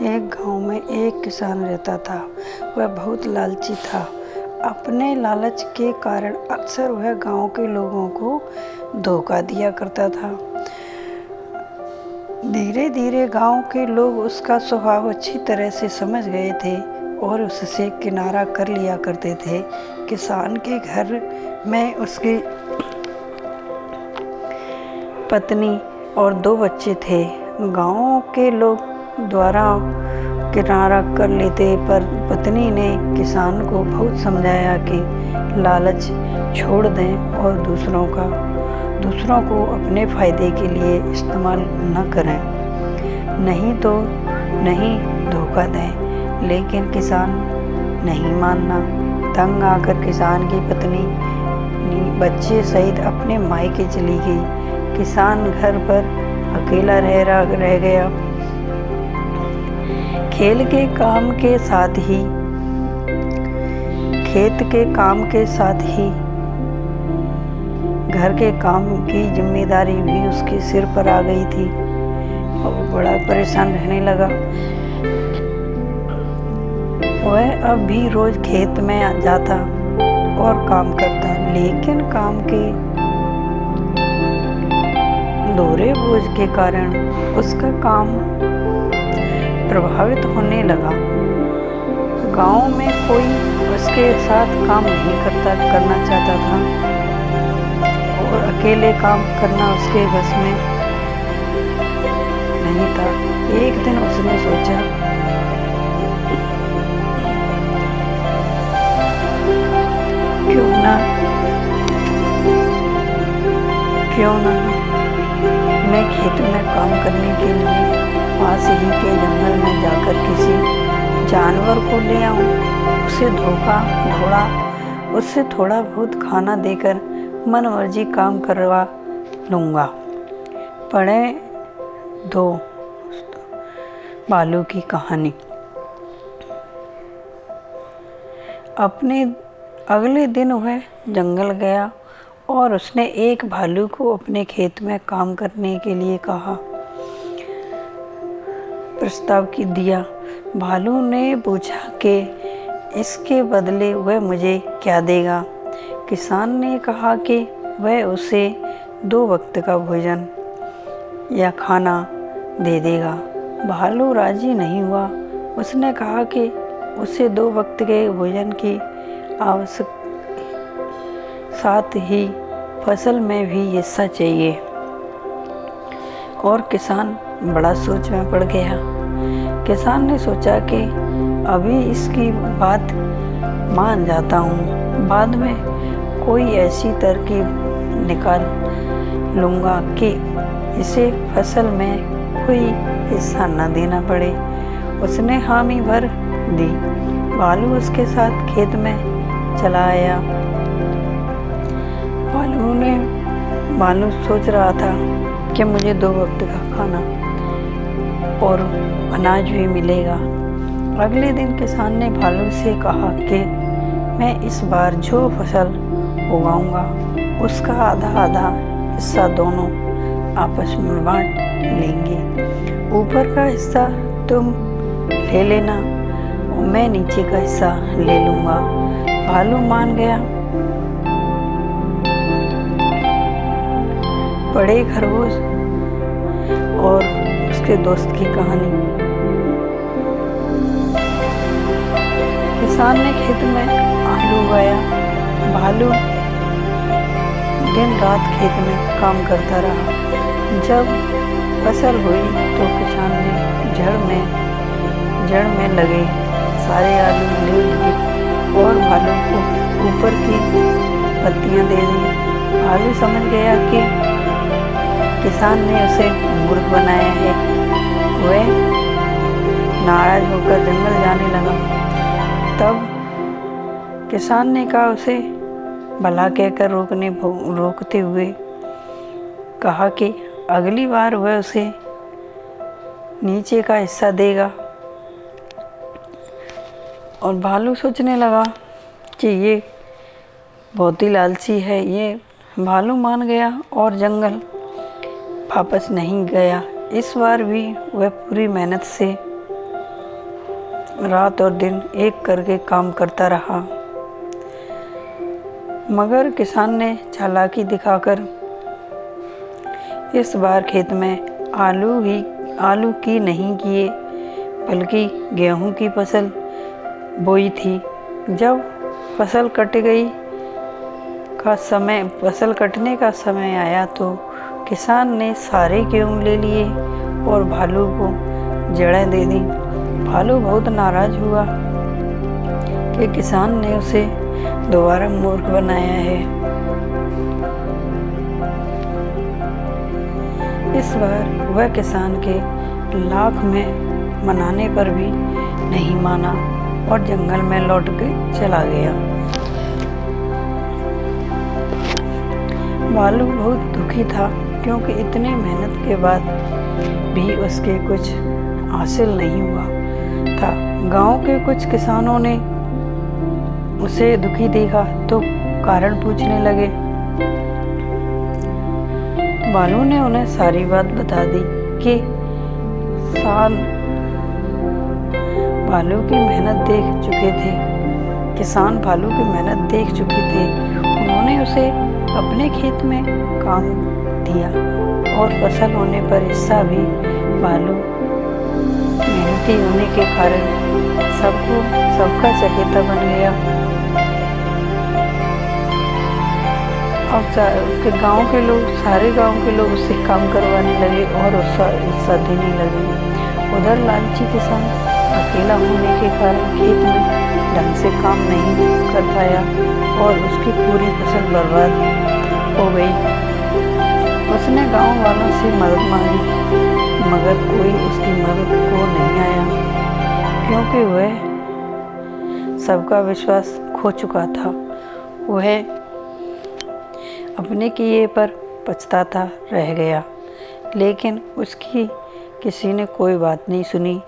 एक गांव में एक किसान रहता था। वह बहुत लालची था। अपने लालच के कारण अक्सर वह गांव के लोगों को धोखा दिया करता था। धीरे धीरे गांव के लोग उसका स्वभाव अच्छी तरह से समझ गए थे और उससे किनारा कर लिया करते थे। किसान के घर में उसकी पत्नी और 2 बच्चे थे। गांव के लोग द्वारा किनारा कर लेते, पर पत्नी ने किसान को बहुत समझाया कि लालच छोड़ दें और दूसरों को अपने फायदे के लिए इस्तेमाल न करें, नहीं धोखा दें। लेकिन किसान नहीं मानना। तंग आकर किसान की पत्नी बच्चे सहित अपने मायके चली गई। किसान घर पर अकेला रह गया। खेत के काम के साथ ही घर के काम की जिम्मेदारी भी उसके सिर पर आ गई थी और वो बड़ा परेशान रहने लगा। वह अब भी रोज खेत में जाता और काम करता, लेकिन काम के दोहरे बोझ के कारण उसका काम प्रभावित होने लगा। गांव में कोई उसके साथ काम नहीं करना चाहता था और अकेले काम करना उसके बस में नहीं था। एक दिन उसने सोचा, क्यों ना मैं खेत में काम करने के लिए पास ही के जंगल में जाकर किसी जानवर को ले आऊं, उससे थोड़ा बहुत खाना देकर मनमर्जी काम करवा लूँगा। पढ़ें दो भालू की कहानी। अगले दिन वह जंगल गया और उसने एक भालू को अपने खेत में काम करने के लिए प्रस्ताव दिया। भालू ने पूछा कि इसके बदले वह मुझे क्या देगा। किसान ने कहा कि वह उसे 2 वक्त का भोजन या खाना दे देगा। भालू राजी नहीं हुआ। उसने कहा कि उसे 2 वक्त के भोजन की आवश्यक, साथ ही फसल में भी हिस्सा चाहिए। और किसान बड़ा सोच में पड़ गया। किसान ने सोचा कि अभी इसकी बात मान जाता हूँ, बाद में कोई ऐसी तरकीब निकाल लूँगा कि इसे फसल में कोई हिस्सा न देना पड़े। उसने हामी भर दी। भालू उसके साथ खेत में चला आया। भालू सोच रहा था कि मुझे 2 वक्त का खाना और अनाज भी मिलेगा। अगले दिन किसान ने भालू से कहा कि मैं इस बार जो फसल उगाऊंगा उसका आधा हिस्सा दोनों आपस में बांट लेंगे। ऊपर का हिस्सा तुम ले लेना और मैं नीचे का हिस्सा ले लूँगा। भालू मान गया। बड़े खरगोश और उसके दोस्त की कहानी। किसान ने खेत में आलू उगाया। भालू दिन रात खेत में काम करता रहा। जब फसल हुई तो किसान ने जड़ में लगे सारे आलू ले लिए और भालू को ऊपर की पत्तियां दे दी। भालू समझ गया कि किसान ने उसे मूर्ख बनाया है। वह नाराज होकर जंगल जाने लगा। तब किसान ने कहा उसे भला कहकर रोकते हुए कहा कि अगली बार वह उसे नीचे का हिस्सा देगा। और भालू सोचने लगा कि ये बहुत ही लालची है। ये भालू मान गया और जंगल वापस नहीं गया। इस बार भी वह पूरी मेहनत से रात और दिन एक करके काम करता रहा, मगर किसान ने चालाकी दिखाकर इस बार खेत में आलू की नहीं किए बल्कि गेहूं की फसल बोई थी। जब फसल कटने का समय आया तो किसान ने सारे गेहूं ले लिए और भालू को जड़ें दे दी। भालू बहुत नाराज हुआ कि किसान ने उसे दोबारा मूर्ख बनाया है। इस बार वह किसान के लाख में मनाने पर भी नहीं माना और जंगल में लौट के चला गया। भालू बहुत दुखी था क्योंकि इतने मेहनत के बाद भी उसके कुछ हासिल नहीं हुआ था। गांव के कुछ किसानों ने उसे दुखी देखा तो कारण पूछने लगे। भालू ने उन्हें सारी बात बता दी कि किसान भालू की मेहनत देख चुके थे। उन्होंने उसे अपने खेत में काम दिया और फसल होने पर हिस्सा भी भालू मेहनती होने के कारण सबका चहेता बन गया। अब उसके सारे गांव के लोग उससे काम करवाने लगे और उसका हिस्सा देने लगे। उधर लालची किसान अकेला होने के कारण खेत में ढंग से काम नहीं कर पाया और उसकी पूरी फसल बर्बाद हो गई। उसने गांव वालों से मदद मांगी मगर कोई उसकी मदद को नहीं आया क्योंकि वह सबका विश्वास खो चुका था। वह अपने किए पर पछताता रह गया, लेकिन उसकी किसी ने कोई बात नहीं सुनी,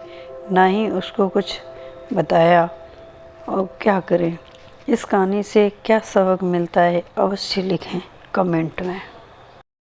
ना ही उसको कुछ बताया। और क्या करें? इस कहानी से क्या सबक मिलता है, अवश्य लिखें कमेंट में।